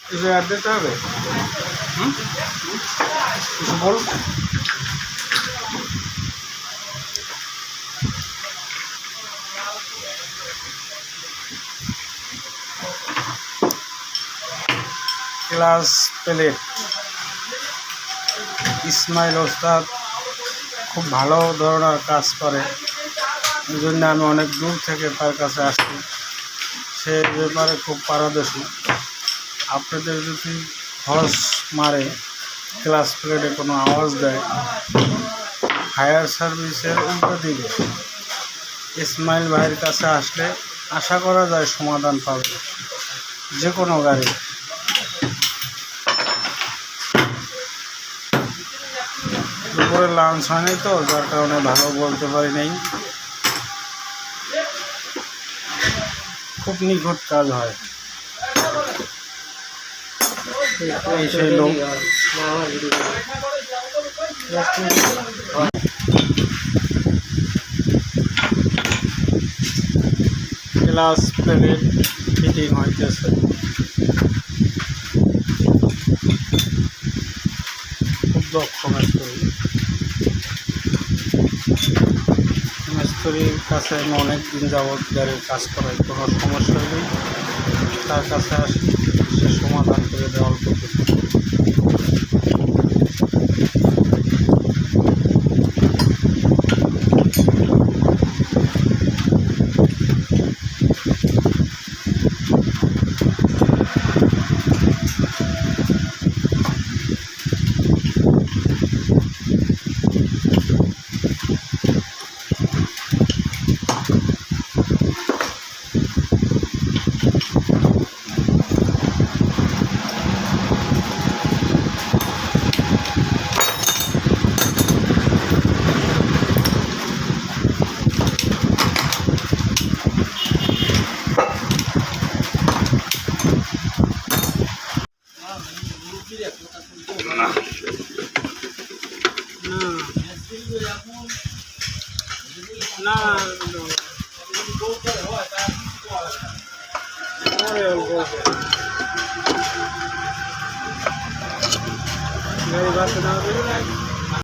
কিছু অ্যাড দিতে হবে, কিছু বল। ক্লাস প্লেট ইসমাইল ওস্তাদ খুব ভালো ধরনের কাজ করে, এই জন্য আমি অনেক দূর থেকে তার কাছে আসি। সে ব্যাপারে খুব পারদর্শী। আপনাদের যদি হর্স মারে, ক্লাস প্লেটে কোনো আওয়াজ দেয়, ফায়ার সার্ভিসের উল্টো দিকে ইসমাইল ভাইয়ের কাছে আসলে আশা করা যায় সমাধান পাবে যে কোনো গাড়ি। দুপুরে লাঞ্চ হয়নি তো, যার কারণে ভালো বলতে পারি নাই। খুব নিখুঁত কাজ হয়। এই সেই লোক গ্লাস প্লেট ফিটিং হইতেছে। খুব দক্ষ মিস্ত্রির কাছে আমি অনেক দিন যাবৎ গাড়ির কাজ করাই, কোনো সমস্যা হলেই তার কাছে আসি, সে সমাধান করে দেওয়া অল্প কিছু। না গাড়ি বাসে না